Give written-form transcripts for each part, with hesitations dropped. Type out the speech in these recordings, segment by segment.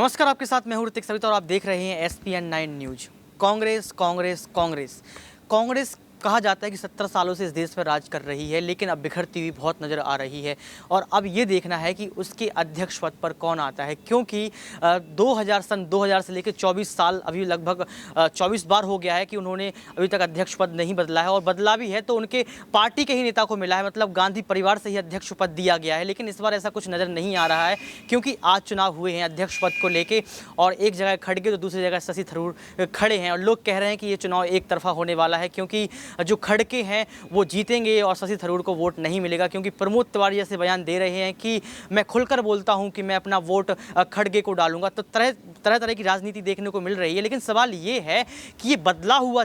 नमस्कार, आपके साथ मैं हूं ऋतिक सविता और आप देख रहे हैं SPN9 न्यूज। कांग्रेस कांग्रेस कांग्रेस कांग्रेस कहा जाता है कि 17 सालों से इस देश पर राज कर रही है, लेकिन अब बिखरती हुई बहुत नज़र आ रही है और अब ये देखना है कि उसके अध्यक्ष पद पर कौन आता है, क्योंकि 2000 से लेकर 24 साल अभी लगभग 24 बार हो गया है कि उन्होंने अभी तक अध्यक्ष पद नहीं बदला है और बदला भी है तो उनके पार्टी के ही नेता को मिला है, मतलब गांधी परिवार से ही अध्यक्ष पद दिया गया है। लेकिन इस बार ऐसा कुछ नज़र नहीं आ रहा है क्योंकि आज चुनाव हुए हैं अध्यक्ष पद को लेके और एक जगह खड़गे तो दूसरी जगह शशि थरूर खड़े हैं और लोग कह रहे हैं कि ये चुनाव एक तरफा होने वाला है क्योंकि जो खड़के हैं वो जीतेंगे और शशि थरूर को वोट नहीं मिलेगा, क्योंकि प्रमोद तिवारी ऐसे बयान दे रहे हैं कि मैं खुलकर बोलता हूं कि मैं अपना वोट खड़गे को डालूंगा। तो तरह की राजनीति देखने को मिल रही है, लेकिन सवाल ये है कि ये बदला हुआ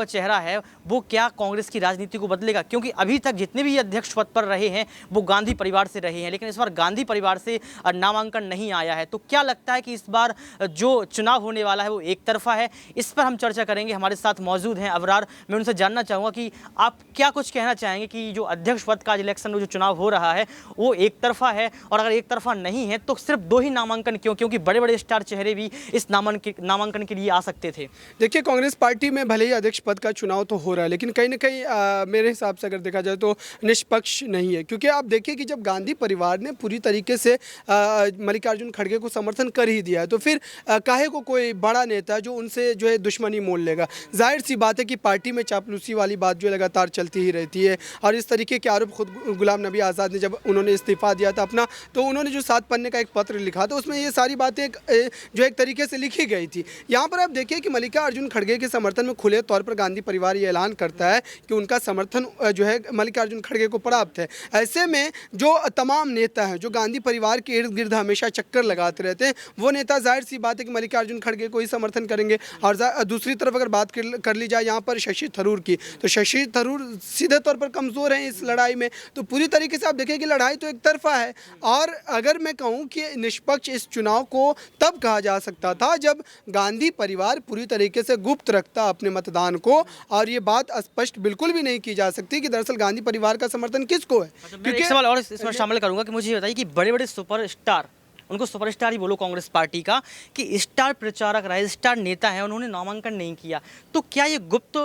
चेहरा है वो क्या कांग्रेस की राजनीति को बदलेगा, क्योंकि अभी तक जितने भी अध्यक्ष पद पर रहे हैं वो गांधी परिवार से रहे हैं, लेकिन इस बार गांधी परिवार से नामांकन नहीं आया है। तो क्या लगता है कि इस बार जो चुनाव होने वाला है वो एक तरफा है? इस पर हम चर्चा करेंगे। हमारे साथ मौजूद हैं अबरार। मैं उनसे जानना चाहूँगा कि आप क्या कुछ कहना चाहेंगे कि जो अध्यक्ष पद का इलेक्शन जो चुनाव हो रहा है वो एक तरफा है, और अगर एक तरफा नहीं है तो सिर्फ 2 ही नामांकन क्यों, क्योंकि बड़े बड़े स्टार चेहरे भी इस नामांकन के लिए आ सकते थे। देखिए, कांग्रेस पार्टी में भले ही अध्यक्ष पद का चुनाव तो हो रहा है, लेकिन कहीं ना कहीं मेरे हिसाब से अगर देखा जाए तो निष्पक्ष नहीं है, क्योंकि आप देखिए कि जब गांधी परिवार ने पूरी तरीके से मल्लिकार्जुन खड़गे को समर्थन कर ही दिया है तो फिर काहे को कोई बड़ा नेता जो उनसे जो है दुश्मनी मोल लेगा। जाहिर सी बात है कि पार्टी में चापलूसी वाली बात जो लगातार चलती ही रहती है और इस तरीके के आरोप खुद गुलाम नबी आज़ाद ने जब उन्होंने इस्तीफा दिया था अपना, तो उन्होंने जो 7 पन्ने का एक पत्र लिखा था उसमें ये सारी बातें जो एक तरीके से लिखी गई थी। यहाँ पर आप देखिए कि मल्लिकार्जुन खड़गे के समर्थन में खुले तौर पर गांधी परिवार ये ऐलान करता है कि उनका समर्थन जो है मल्लिकार्जुन खड़गे को प्राप्त है। ऐसे में जो तमाम नेता हैं जो गांधी परिवार के इर्द गिर्द हमेशा चक्कर लगाते रहते हैं, वो नेता जाहिर सी बात है कि मल्लिकार्जुन खड़गे को ही समर्थन करेंगे। और दूसरी तरफ अगर बात कर ली जाए यहाँ पर शशि थरूर की, तो शशि थरूर सीधे तौर पर कमज़ोर हैं इस लड़ाई में। तो पूरी तरीके से आप देखें कि लड़ाई तो एक तरफा है। और अगर मैं कहूँ कि निष्पक्ष इस चुनाव को तब कहा जा सकता था जब गांधी परिवार पूरी तरीके से गुप्त रखता अपने मतदान को, और ये बात स्पष्ट बिल्कुल भी नहीं की जा सकती कि दरअसल गांधी परिवार का समर्थन किसको है। क्योंकि एक सवाल और इसमें शामिल करूंगा कि मुझे ये बताइए कि बड़े बड़े सुपरस्टार, उनको सुपरस्टार ही बोलो कांग्रेस पार्टी का, कि स्टार प्रचारक रहे, स्टार नेता हैं, उन्होंने नामांकन नहीं किया, तो क्या ये गुप्त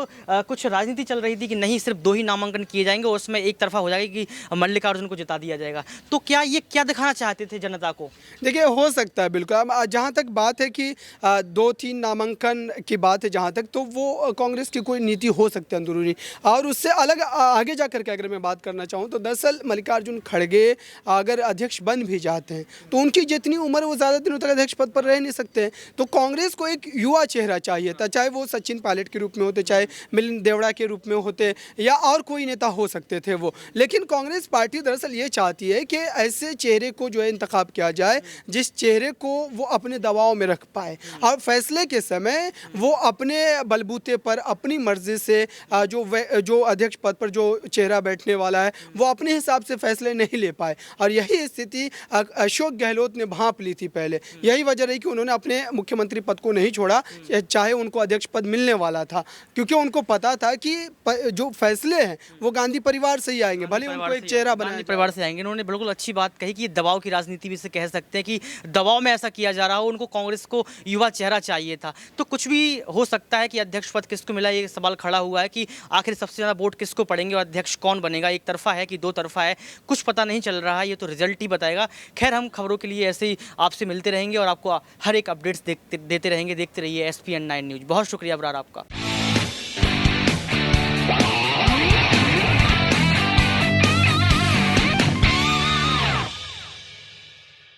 कुछ राजनीति चल रही थी कि नहीं सिर्फ 2 ही नामांकन किए जाएंगे और उसमें एक तरफा हो जाएगा कि मल्लिकार्जुन को जिता दिया जाएगा? तो क्या ये क्या दिखाना चाहते थे जनता को? देखिए, हो सकता है बिल्कुल। अब जहाँ तक बात है कि 2-3 नामांकन की बात है जहाँ तक, तो वो कांग्रेस की कोई नीति हो सकती है अंदरूनी। और उससे अलग आगे जा करके अगर मैं बात करना चाहूँ तो दरअसल मल्लिकार्जुन खड़गे अगर अध्यक्ष बन भी जाते हैं तो उनकी जितनी उम्र वो ज़्यादा दिनों तक अध्यक्ष पद पर रह नहीं सकते हैं। तो कांग्रेस को एक युवा चेहरा चाहिए था, चाहे वो सचिन पायलट के रूप में होते, चाहे मिलिंद देवड़ा के रूप में होते, या और कोई नेता हो सकते थे वो। लेकिन कांग्रेस पार्टी दरअसल ये चाहती है कि ऐसे चेहरे को जो है इंतखाब किया जाए जिस चेहरे को वो अपने दबाव में रख पाए और फैसले के समय वो अपने बलबूते पर अपनी मर्जी से जो अध्यक्ष पद पर जो चेहरा बैठने वाला है वो अपने हिसाब से फैसले नहीं ले पाए। और यही स्थिति अशोक गहलोत ने भांप ली थी पहले। यही वजह रही कि उन्होंने अपने मुख्यमंत्री पद को नहीं छोड़ा, चाहे उनको अध्यक्ष पद मिलने वाला था, क्योंकि उनको पता था कि जो फैसले हैं वो गांधी परिवार से ही आएंगे, भले उनको एक चेहरा बनाया परिवार से आएंगे। उन्होंने बिल्कुल अच्छी बात कही कि दबाव की राजनीति भी इसे कह सकते हैं कि दबाव में ऐसा किया जा रहा हो। उनको कांग्रेस को युवा चेहरा चाहिए था, तो कुछ भी हो सकता है कि अध्यक्ष पद किसको मिला। ये सवाल खड़ा हुआ है कि आखिर सबसे ज़्यादा वोट किसको पड़ेंगे और अध्यक्ष कौन बनेगा, एक तरफा है कि 2 तरफा है, कुछ पता नहीं चल रहा है। ये तो रिजल्ट ही बताएगा। खैर, हम खबरों के लिए ऐसे ही आपसे मिलते रहेंगे और आपको हर एक अपडेट्स देते रहेंगे। देखते रहिए SPN9 न्यूज़। बहुत शुक्रिया अबरार आपका।